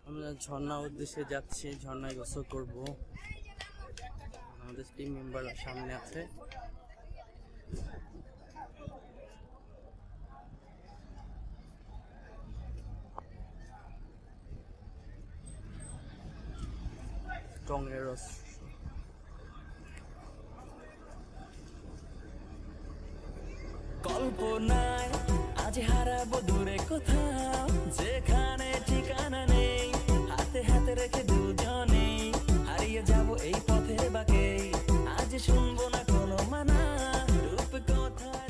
আমরা ঝর্ণা উদ্দেশ্যে যাচ্ছি, ঝর্ণায় গোসল করব। আমাদের টিম মেম্বার সামনে আছে। টঙের রস কল্পনায় আজ হারাবো দূরে কোথাও, যেখানে ঠিকানা নেই, হাতে হাতে রেখে দুজনে হারিয়ে যাব এই পথের বাঁকে। আজ শুনবো না কোনো মানা, রূপ কথার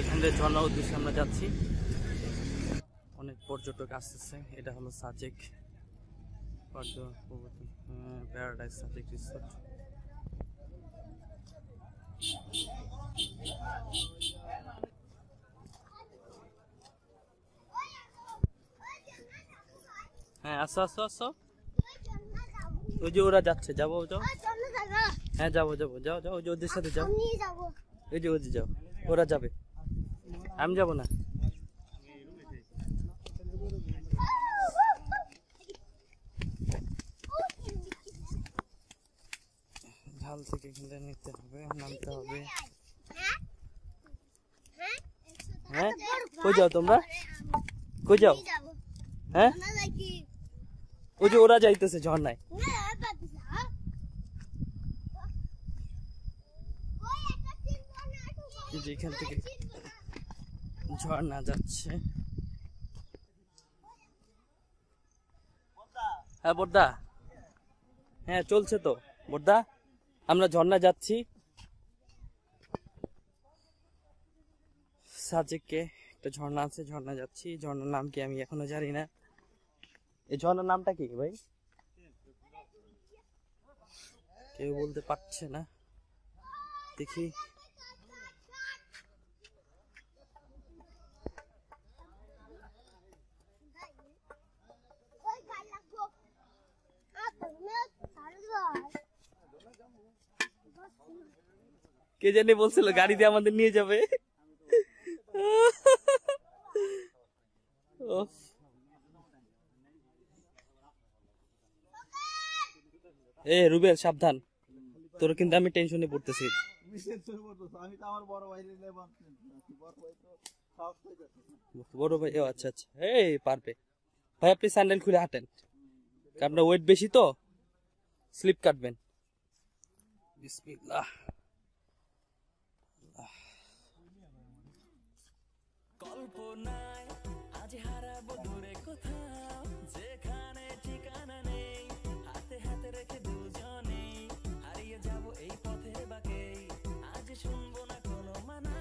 এখান থেকে ঝর্ণা উদ্দেশ্যে আমরা যাচ্ছি। অনেক পর্যটক আসতেছে। এটা হলো সাজেক প্যারাডাইস সাজেক রিসোর্ট। হ্যাঁ, আসো আসো আসো। ওই যে ওরা যাচ্ছে, যাবো যাও। হ্যাঁ যাবো যাবো, যাও যাও, ওই যে ওদের সাথে যাও। ওই যে ওদের যাও, ওরা যাবে, আমি যাবো না। ঝাল থেকে কিনে নিতে হবে, নামতে হবে। হ্যাঁ, কই যাও তোমরা? কই যাও? হ্যাঁ, ওই যে ওরা যাইতেছে ঝর্ণায়। যেখান থেকে ঝর্ণা যাচ্ছে। হ্যাঁ বড়দা, হ্যাঁ চলছে তো বড়দা, আমরা ঝর্ণা যাচ্ছি। সাজেকে একটা ঝর্ণা আছে, ঝর্ণা যাচ্ছি। ঝর্ণার নাম কি আমি এখনো জানি না। এই ঝর্ণার নামটা কি ভাই? কেউ বলতে পারছে না। দেখি কে জানি বলছিল গাড়ি দিয়ে আমাদের নিয়ে যাবে। এ রুবেল সাবধান, তোর কিন্তু আমি টেনশনে পড়তেছি। বড় ভাই, ও আচ্ছা আচ্ছা, এই পারবে ভাই। আপনি স্যান্ডেল খুলে হাঁটেন, আপনার ওয়েট বেশি তো, স্লিপ কাটবেন। বিসমিল্লাহ। কল্পনায় আজ হারাবো দূরে কোথাও, যেখানে ঠিকানা নেই, হাতে হাতে রেখে দুজনে হারিয়ে যাব এই পথের বাঁকে। আজ শুনবো না কোনো মানা,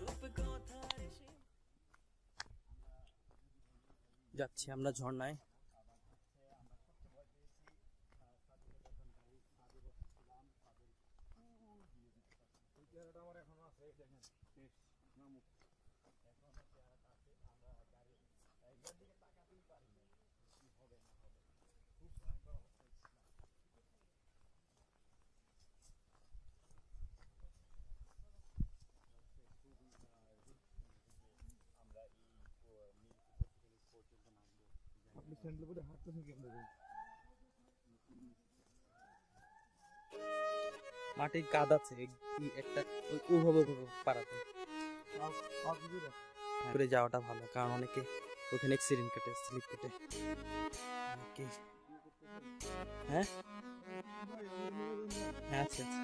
রূপ কথার যাচ্ছি আমরা ঝর্ণায়। স্যান্ডেল পরে হাঁটতেছেন কেমন? মাটির কাদ আছে একটা ওভাবে পারাতে করে যাওয়াটা ভালো, কারণ অনেকে ওখানে অ্যাক্সিডেন্ট কেটে স্লিপ কেটে। হ্যাঁ হ্যাঁ আচ্ছা আচ্ছা।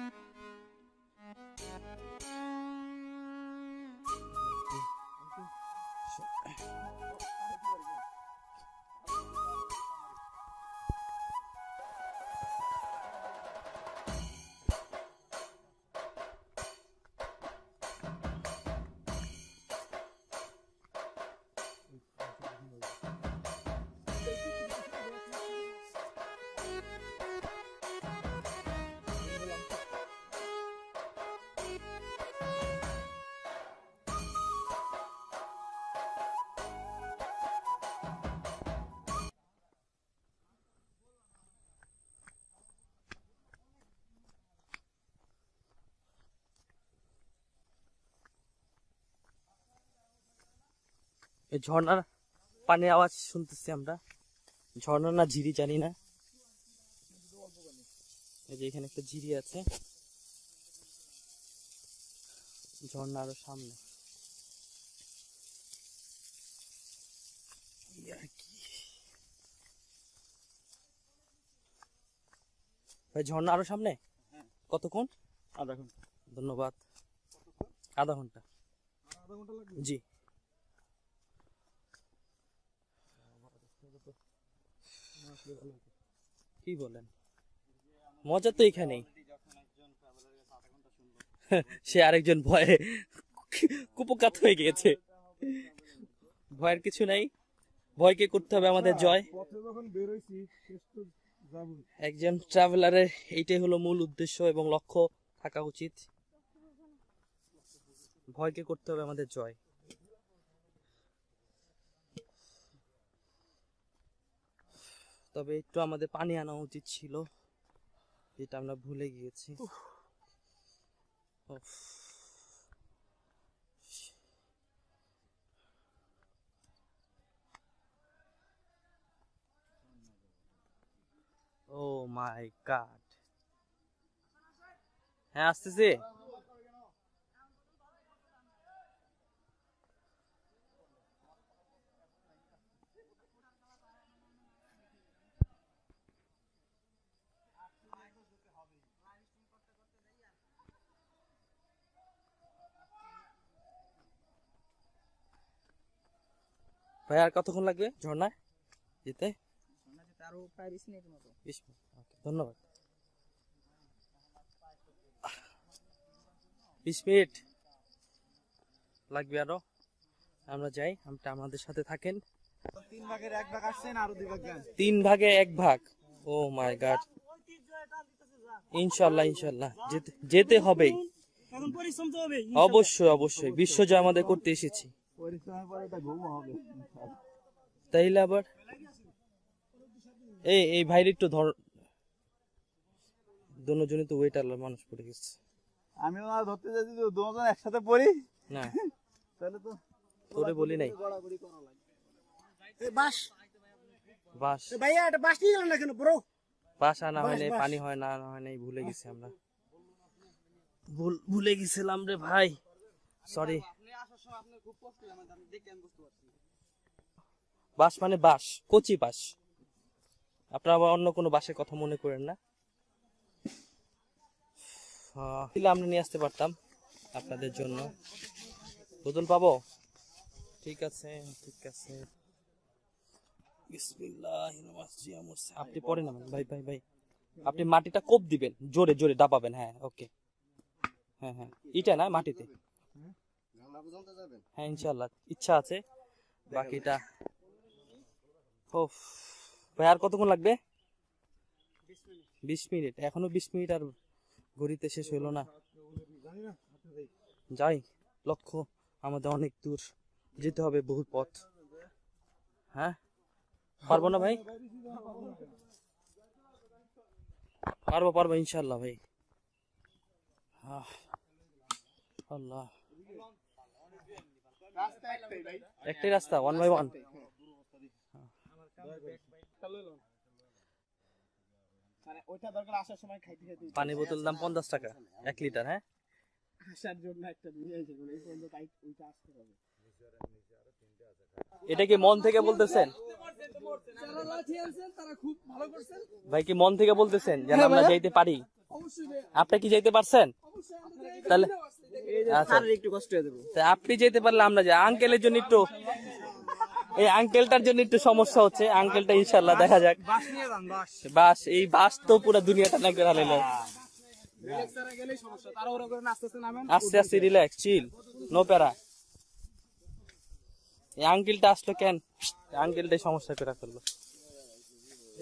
এই ঝর্ণার পানির আওয়াজ শুনতেছি আমরা, ঝর্ণা না ঝিরি জানি না। এই যে এখানে একটা ঝিরি আছে, ঝর্ণা আরো সামনে। ভাই ঝর্ণা আরো সামনে কতক্ষণ? আধা ঘন্টা। ধন্যবাদ। আধা ঘন্টা? জি। কি বলেন, মজা তো এখানেই। সে আরেকজন ভয়ে কুপকাত হয়ে গিয়েছে। ভয়ের কিছু নাই, ভয়কে করতে হবে আমাদের জয়। একজন ট্রাভেলারের এইটাই হলো মূল উদ্দেশ্য এবং লক্ষ্য থাকা উচিত। ভয়কে করতে হবে আমাদের জয়। তবে একটু আমাদের পানি আনা উচিত ছিল, যেটা আমরা ভুলে গিয়েছি। ও মাই গড। হ্যাঁ আসতেছি। ভাই আর কতক্ষণ লাগবে ঝর্ণায় যেতে? আরো প্রায় 20 মিনিটের মতো। 20 মিনিট, ওকে ধন্যবাদ। 20 মিনিট লাগবে আরো, আমরা যাই। আমাদের সাথে থাকেন। 3 ভাগের 1 ভাগ আসছেন, আরো 2 ভাগ যান। 3 ভাগে 1 ভাগ। ও মাই গড। ইনশাআল্লাহ ইনশাআল্লাহ যেতে হবে। এখন পরিশ্রম তো হবে। অবশ্যই অবশ্যই, বিশ্বজয় আমাদের করতে এসেছি। পরিশ্রমের পরে এটা ঘুম হবে। তাইলে আবার এই ভাইর একটু ধর, দুজনই তো ওয়েটার মানুষ পড়ে গেছে। আমিও না ধরতে যাচ্ছি, দুজন একসাথে পড়ি না তাহলে তো তোরে বলি নাই। গড়াগড়ি করা লাগে। এই বাস বাস ভাইয়া, এটা বাস নিয়ে গেল না কেন ব্রো? বাস আনা হয় নাই, পানি হয় না, আনা হয় নাই, ভুলে গেছি আমরা। ভুলে গেছিলাম রে ভাই, সরি। বাস মানে বাস, কচি বাস। আপনারা আবার অন্য কোনো বাসের কথা মনে করেন না। আমরা নিয়ে আসতে পারতাম আপনাদের জন্য। বোতল পাবো? ঠিক আছে ঠিক আছে। আপনি পরে নামেন ভাই ভাই ভাই, আপনি মাটিটা কোপ দিবেন, জোরে জোরে দাবাবেন। হ্যাঁ ওকে, হ্যাঁ হ্যাঁ এটা না মাটিতে। হ্যাঁ ইনশাল্লাহ ইচ্ছা আছে। বাকিটা ও ভাই আর কতক্ষণ লাগবে? 20 মিনিট। এখনো 20 মিনিট আর ঘড়িতে শেষ হইলো না। যাই, লক্ষ্য আমাদের অনেক দূর যেতে হবে, বহু পথ। হ্যাঁ পারবো না ভাই? পারবো পারবো ইনশাল্লাহ ভাই। আল্লাহ, একটাই রাস্তা, 1 বাই 1। মানে ওইটা দরকার আসার সময় খাইতে খাইতে পানি বোতল দাম 50 টাকা 1 লিটার। হ্যাঁ আসার জন্য একটা নিয়ে এসে বলে এই পর্যন্ত তাই ওইটা আসতে হবে। এটা কি মন থেকে বলতেছেন ভাই? কি মন থেকে বলতেছেন যে আমরা যাইতে পারি? আপনি কি যাইতে পারছেন? তাহলে আচ্ছা একটু কষ্ট হয়ে যাবে। তা আপনি যেতে পারলে আমরা যাই। আঙ্কেলের জন্য একটু, এই আঙ্কেলটার জন্য একটু সমস্যা হচ্ছে। আঙ্কেলটা ইনশাল্লাহ দেখা যাক। বাস নিয়ে যান, বাস। বাস, এই বাস তো পুরো দুনিয়াটা না করে হারাইলো। রিল্যাক্স করে গেলেই সমস্যা। তারা ওরা করে আস্তে আস্তে নামেন, আস্তে আস্তে রিল্যাক্স, চিল, নো প্যারা। এই আঙ্কেলটা আসলো কেন? আঙ্কেলটাই সমস্যা করে ফেললো।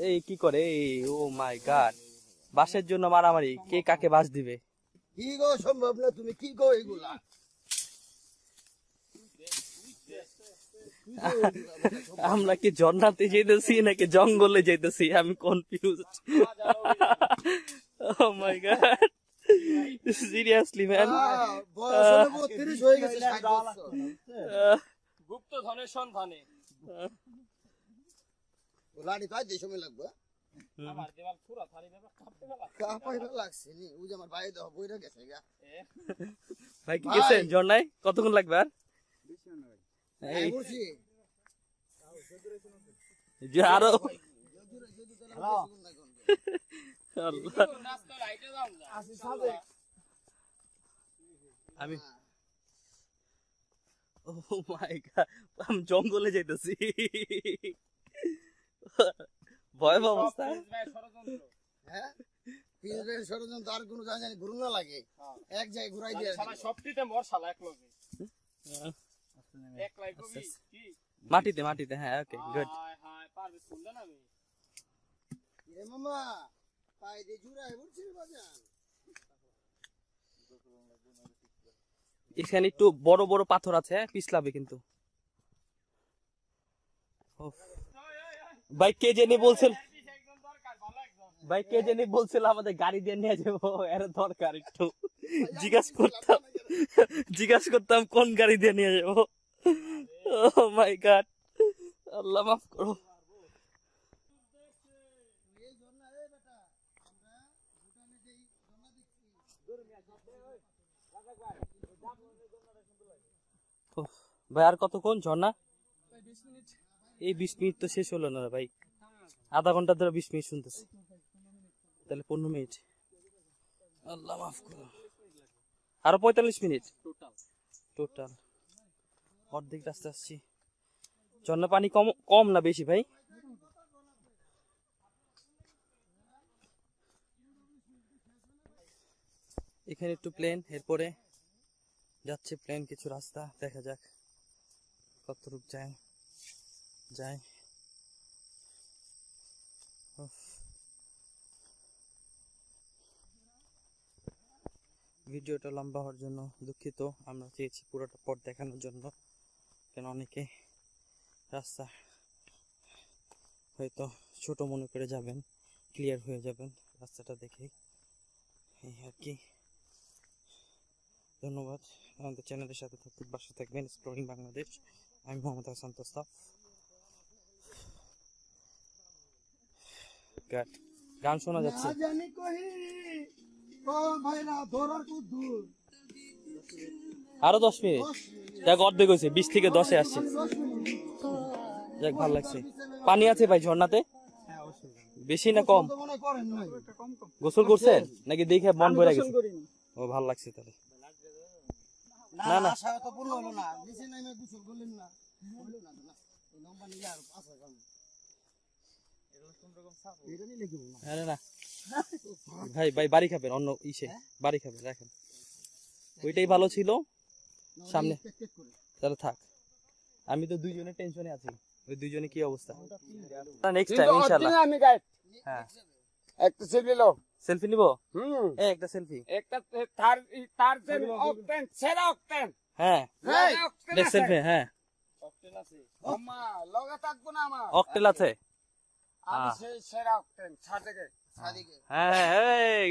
এই কি করে? এই ও মাই গড, বাসের জন্য মারামারি, কে কাকে বাস দিবে? কি গো সম্ভব না, তুমি কি গো এগুলা? আমরা কি ঝর্ণাতে যেতেছি নাকি জঙ্গলে যেতেছি? আমি কনফিউজ। ও মাই গড, সিরিয়াসলি ম্যান। বয়স হলো 32 হয়ে গেছে, 60 বছর। গুপ্ত ধনের সন্ধানে লাড়ি তো আজ সময় লাগবে। আমার দেওয়াল পুরো থারি দেবা কাঁপাই লাগছে নি। ওই যে আমার ভাই দাও বইরা গেছে গা। ভাই কি গেছেন ঝর্ণায়? কতক্ষণ লাগবে আর? 20 মিনিট এই বসি। যে আরো আমি ও মাই গড, আমি জঙ্গলে যাইতেছি। ভয় অবস্থা। হ্যাঁ পিছনের ষড়যন্ত্র আর কোনো জায়গায় ঘুরুন না লাগে, এক জায়গায় ঘুরাই দিয়ে সবটিতে মর শালা এক লগে এক লাইক কবি কি মাটিতে মাটিতে। হ্যাঁ ওকে গুড। হায় হায় পারবে শুনলেন আমি এ মামা পাই দিয়ে জুড়াই বলছিস বাজান। এখানে একটু বড় বড় পাথর আছে, পিছলাবে কিন্তু। ভাই কে জানি বলছিল, ভাই কে জানি বলছিল আমাদের গাড়ি দিয়ে নিয়ে যাবো, এর দরকার একটু জিজ্ঞাসা করতাম কোন গাড়ি দিয়ে নিয়ে যাবো। ও মাই গড, আল্লাহ মাফ করো। ভাই আর কতক্ষণ ঝর্ণা? এই 20 মিনিট তো শেষ হলো না ভাই, আধা ঘন্টা ধরে 20 মিনিট শুনতেছি, তাহলে 15 মিনিট। আল্লাহ মাফ করো। আরো 45 মিনিট টোটাল। অর্ধেক রাস্তা আসছি। ঝর্ণা পানি কম কম না বেশি ভাই? এখানে একটু প্লেন, এরপরে যাচ্ছে প্লেন কিছু রাস্তা, দেখা যাক কতটুক যায়। ভিডিওটা লম্বা হওয়ার জন্য দুঃখিত। আমরা চেয়েছি পুরোটা পথ দেখানোর জন্য, কেন অনেকে রাস্তা হয়তো ছোট মনে করে যাবেন, ক্লিয়ার হয়ে যাবেন রাস্তাটা দেখেই, এই আর কি। ধন্যবাদ। আমাদের চ্যানেলের সাথে থাকতে পাশে থাকবেন। এক্সপ্লোরিং বাংলাদেশ। আমি মোহাম্মদ হাসান তোস্তাফ। গান শোনা যাচ্ছে। আরো 10 মিনিট, যাক অর্ধেক হয়েছে, 20 থেকে 10-এ আসছে। যাক ভালো লাগছে। পানি আছে ভাই ঝর্ণাতে? বেশি না কম? গোসল করছেন নাকি দেখে মন ভরে গেছে? ও ভালো লাগছে তাহলে। না না তো পূর্ণ হলো না, নিচে নেমে গোসল করলেন না, হলো না না এই লম্বা নিলে আর আছে কাম এগুলো কোন রকম সাপ এটা নিলে কি না? আরে না ভাই, ভাই বাড়ি খাবেন অন্য ইসে, বাড়ি খাবেন রাখেন, ওইটাই ভালো ছিল সামনে। তাহলে থাক, আমি তো দুইজনের টেনশনে আছি। ওই দুইজনে কি অবস্থা? নেক্সট টাইম ইনশাআল্লাহ। আমি গাইড হ্যাঁ একটা সেলফি লো। সেলফি নিব? এই একটা সেলফি। একটা তার দেন অক্টেন সেরা অক্টেন। হ্যাঁ নেক্সট সেলফি। হ্যাঁ অক্টেন আছে আম্মা লগা থাকবো না আমার অক্টেল আছে। আমি সেই সেরা অক্টেন ছাড়ে সাদিকে হ্যাঁ এই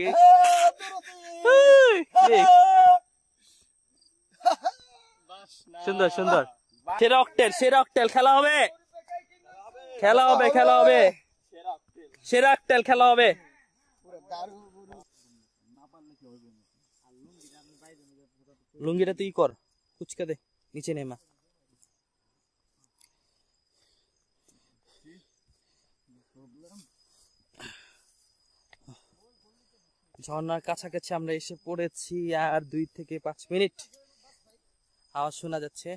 বাস না সুন্দর সুন্দর। সেরা অক্টেল খেলা হবে, খেলা হবে, খেলা হবে, সেরা অক্টেন সেরা অক্টেল খেলা হবে। লুঙ্গিটা তুই কর, কুচকা দে, নিচে নেমা। ঝর্ণার কাছাকাছি আমরা এসে পড়েছি, আর 2 থেকে 5 মিনিট আওয়াজ শোনা যাচ্ছে।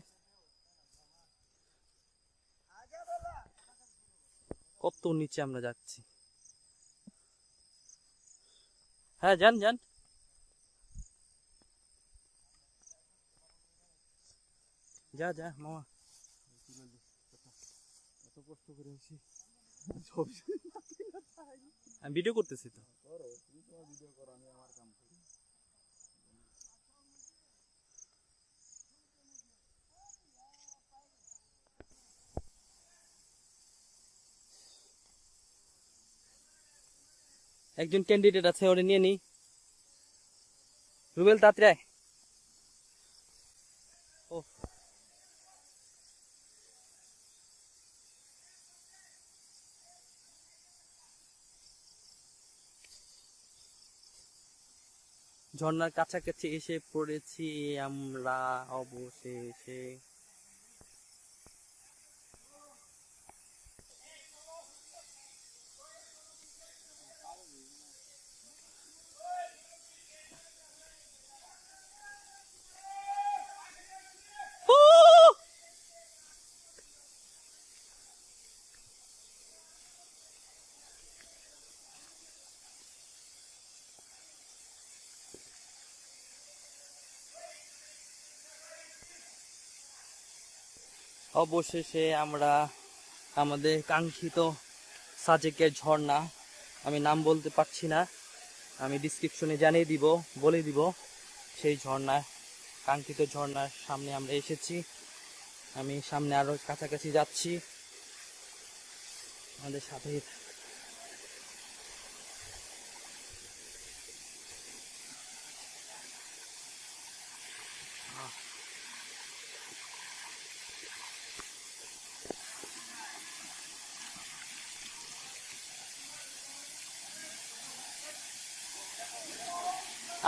কত নিচে আমরা যাচ্ছি। হ্যাঁ যান যান। যা যা মামা। আমি ভিডিও করতেছি তো। একজন ক্যান্ডিডেট আছে, ওরে নিয়ে নি। রুবেল তাড়াতাড়ি আয়। ও ঝর্ণার কাছাকাছি এসে পড়েছি আমরা অবশেষে। অবশেষে আমরা আমাদের কাঙ্ক্ষিত সাজেকের ঝর্ণা, আমি নাম বলতে পারছি না, আমি ডিসক্রিপশনে জানিয়ে দিব, বলে দিব। সেই ঝর্ণা, কাঙ্ক্ষিত ঝর্ণার সামনে আমরা এসেছি। আমি সামনে আরো কাছাকাছি যাচ্ছি, আমাদের সাথে।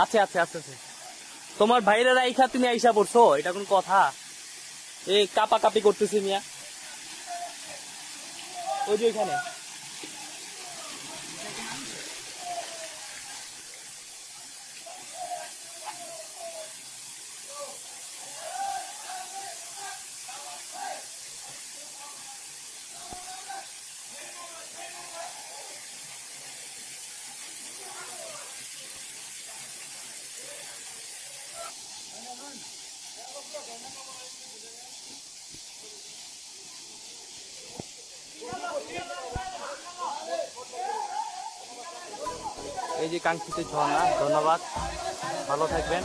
আছে আছে আছে আছে। তোমার ভাইরা রাইখা তুমি আইসা পড়ছো, এটা কোন কথা? এই কাপা কাপি করতেছি মিয়া, ওই যে ওইখানে। এই যে কাঙ্ক্ষিত ঝর্ণা। ধন্যবাদ, ভালো থাকবেন।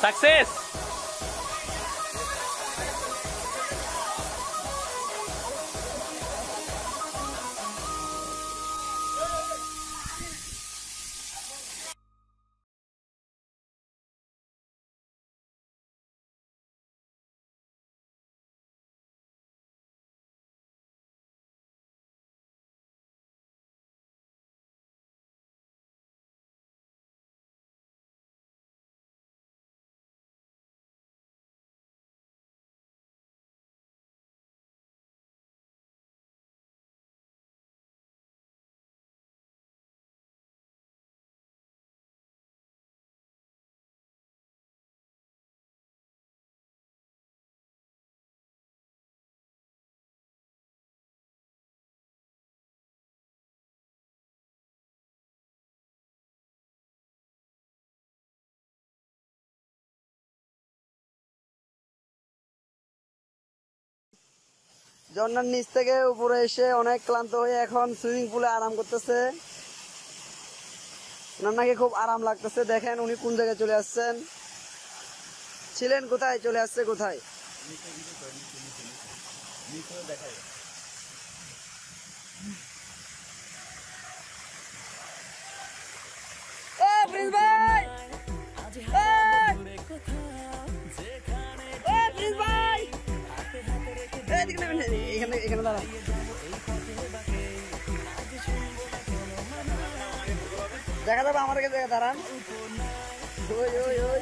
Success! ঝর্ণার নিচ থেকে উপরে এসে অনেক ক্লান্ত হয়ে এখন সুইমিং পুলে আরাম করতেছে। ওনার নাকি খুব আরাম লাগতেছে। দেখেন উনি কোন জায়গায় চলে আসছেন, ছিলেন কোথায়, চলে আসছে কোথায়। প্রিন্স ভাই, প্রিন্স ভাই, এখানে এখানে দাঁড়ান। দেখা যাবে আমার কাছে, দাঁড়ান। ওই ওই ওই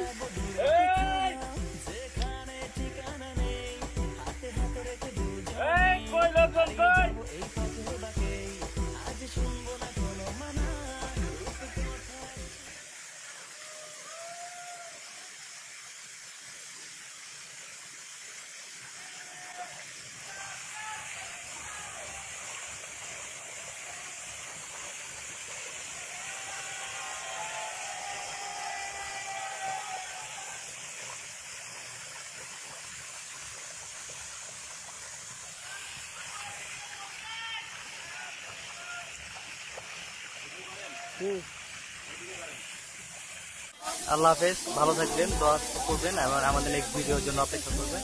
আল্লাহ হাফেজ, ভালো থাকবেন, দোয়া করবেন এবং আমাদের নেক্সট ভিডিওর জন্য অপেক্ষা করবেন।